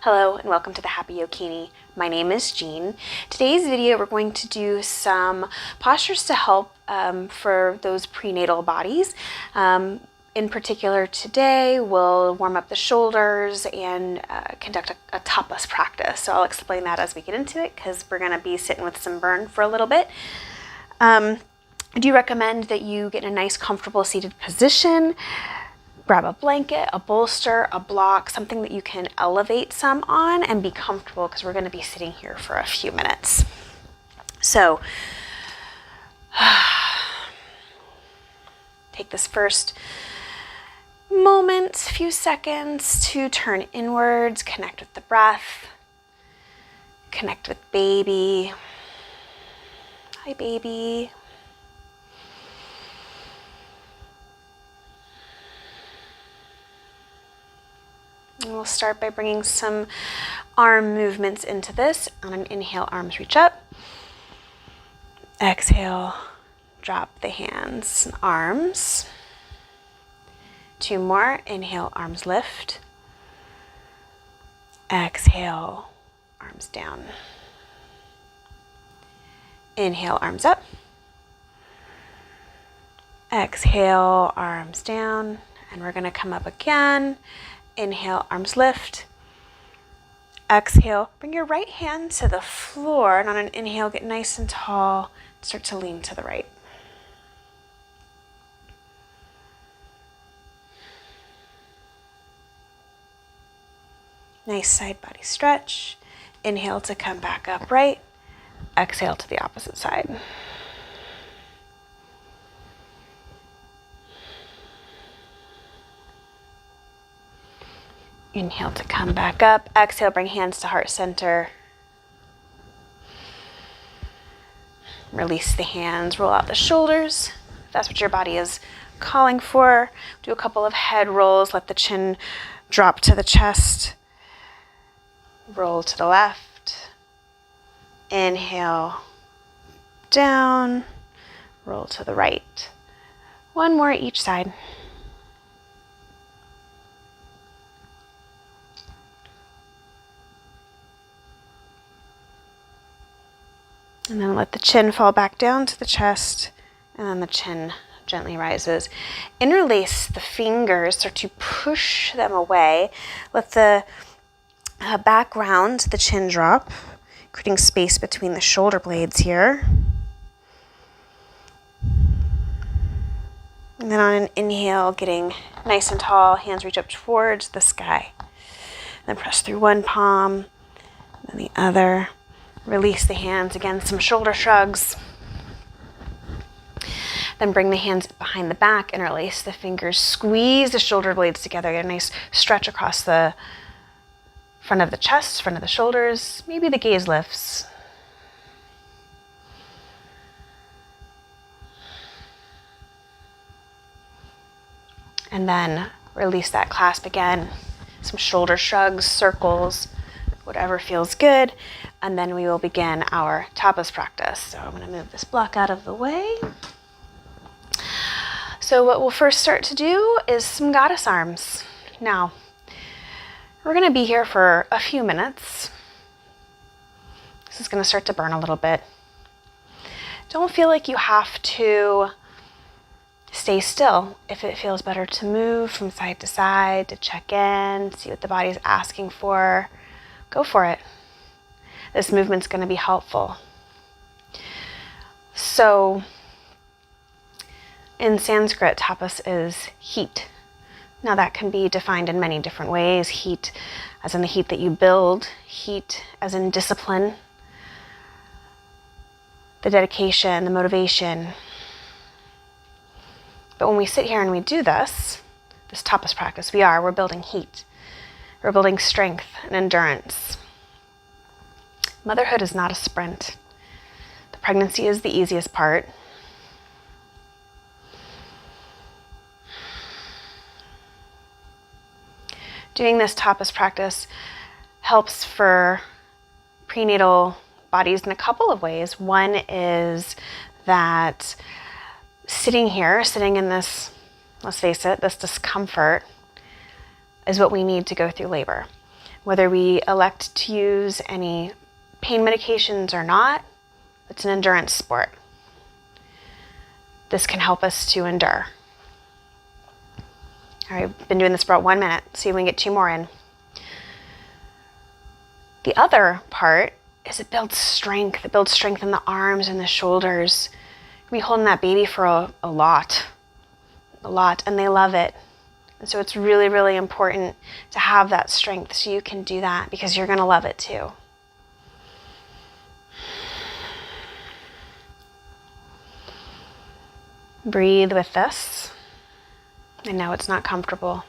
Hello and welcome to the Happy Yogini. My name is Jean. Today's video we're going to do some postures to help for those prenatal bodies. In particular today we'll warm up the shoulders and conduct a tapas practice. So I'll explain that as we get into it because we're going to be sitting with some burn for a little bit. I do recommend that you get in a nice comfortable seated position. Grab a blanket, a bolster, a block, something that you can elevate some on and be comfortable because we're going to be sitting here for a few minutes. So take this first moment, few seconds to turn inwards, connect with the breath, connect with baby. Hi, baby. And we'll start by bringing some arm movements into this. On an inhale, arms reach up. Exhale, drop the hands and arms. Two more. Inhale, arms lift. Exhale, arms down. Inhale, arms up. Exhale, arms down. And we're going to come up again. Inhale, arms lift. Exhale, bring your right hand to the floor, and on an inhale, get nice and tall. Start to lean to the right. Nice side body stretch. Inhale to come back upright. Exhale to the opposite side. Inhale to come back up. Exhale, bring hands to heart center. Release the hands, roll out the shoulders. If that's what your body is calling for. Do a couple of head rolls. Let the chin drop to the chest. Roll to the left. Inhale, down. Roll to the right. One more each side. And then let the chin fall back down to the chest, and then the chin gently rises. Interlace the fingers, start to push them away. Let the back round, the chin drop, creating space between the shoulder blades here. And then on an inhale, getting nice and tall, hands reach up towards the sky. Then press through one palm, then the other. Release the hands, again, some shoulder shrugs. Then bring the hands behind the back, interlace the fingers, squeeze the shoulder blades together, get a nice stretch across the front of the chest, front of the shoulders, maybe the gaze lifts. And then release that clasp again, some shoulder shrugs, circles, whatever feels good. And then we will begin our tapas practice. So I'm going to move this block out of the way. So what we'll first start to do is some goddess arms. Now, we're going to be here for a few minutes. This is going to start to burn a little bit. Don't feel like you have to stay still. If it feels better to move from side to side, to check in, see what the body's asking for, go for it. This movement's going to be helpful. So, in Sanskrit, tapas is heat. Now that can be defined in many different ways. Heat as in the heat that you build, heat as in discipline, the dedication, the motivation. But when we sit here and we do this tapas practice, we're building heat. We're building strength and endurance. Motherhood is not a sprint. The pregnancy is the easiest part. Doing this tapas practice helps for prenatal bodies in a couple of ways. One is that sitting in this, let's face it, this discomfort is what we need to go through labor. Whether we elect to use any pain medications or not, it's an endurance sport. This can help us to endure. All right, I've been doing this for about 1 minute. See if we can get 2 more in. The other part is it builds strength. It builds strength in the arms and the shoulders. You'll be holding that baby for a lot, and they love it. And so it's really, really important to have that strength so you can do that, because you're going to love it too. Breathe with this. I know it's not comfortable.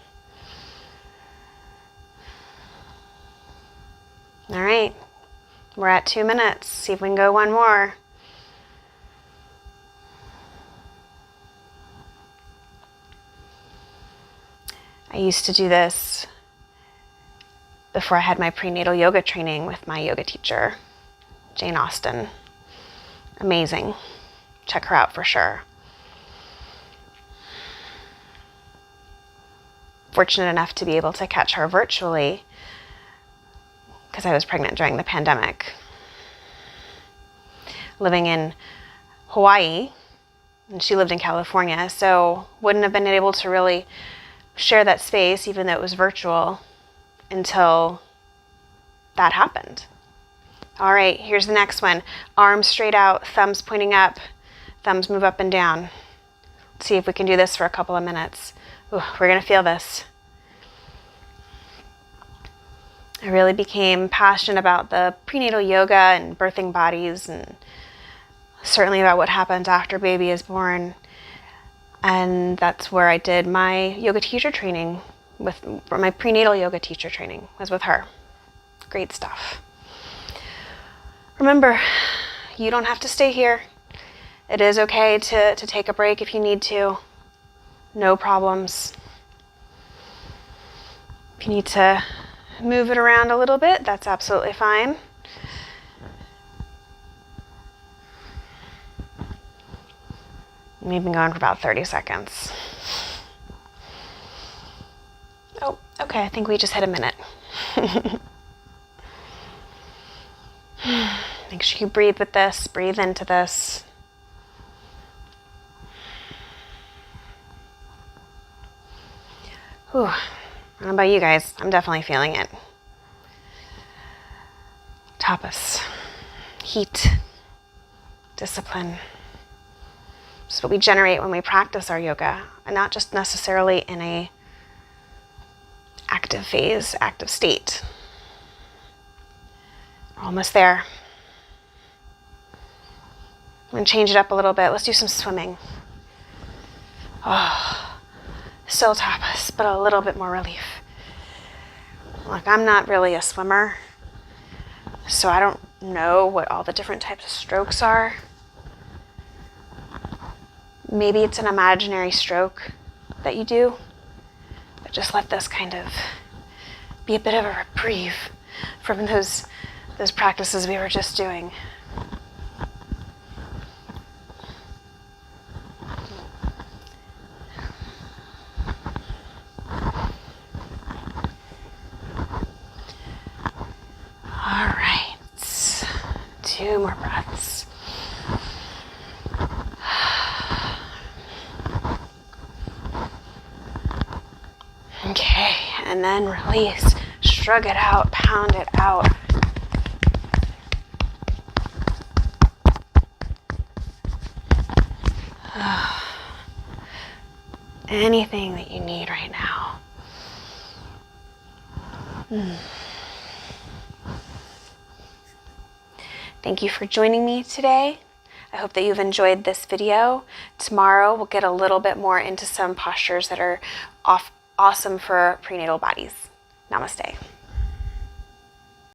All right, we're at 2 minutes. See if we can go 1 more. I used to do this before I had my prenatal yoga training with my yoga teacher, Jane Austen. Amazing. Check her out for sure. Fortunate enough to be able to catch her virtually because I was pregnant during the pandemic. Living in Hawaii, and she lived in California, so wouldn't have been able to really share that space, even though it was virtual, until that happened. All right, here's the next one. Arms straight out, thumbs pointing up, thumbs move up and down. Let's see if we can do this for a couple of minutes. Ooh, we're gonna feel this. I really became passionate about the prenatal yoga and birthing bodies, and certainly about what happens after baby is born. And that's where I did my yoga teacher training my prenatal yoga teacher training was with her. Great stuff. Remember, you don't have to stay here. It is okay to take a break if you need to. No problems. If you need to move it around a little bit, that's absolutely fine. We've been going for about 30 seconds. Oh, okay, I think we just hit a minute. Make sure you breathe with this, breathe into this. Whew. I don't know about you guys, I'm definitely feeling it. Tapas, heat, discipline. This is what we generate when we practice our yoga, and not just necessarily in a active phase, active state. We're almost there. I'm going to change it up a little bit. Let's do some swimming. Oh, still tapas, but a little bit more relief. Look, I'm not really a swimmer, so I don't know what all the different types of strokes are. Maybe it's an imaginary stroke that you do, but just let this kind of be a bit of a reprieve from those practices we were just doing. All right, 2 more breaths. Okay, and then release. Shrug it out, pound it out. Anything that you need right now. Thank you for joining me today. I hope that you've enjoyed this video. Tomorrow we'll get a little bit more into some postures that are awesome for prenatal bodies. Namaste.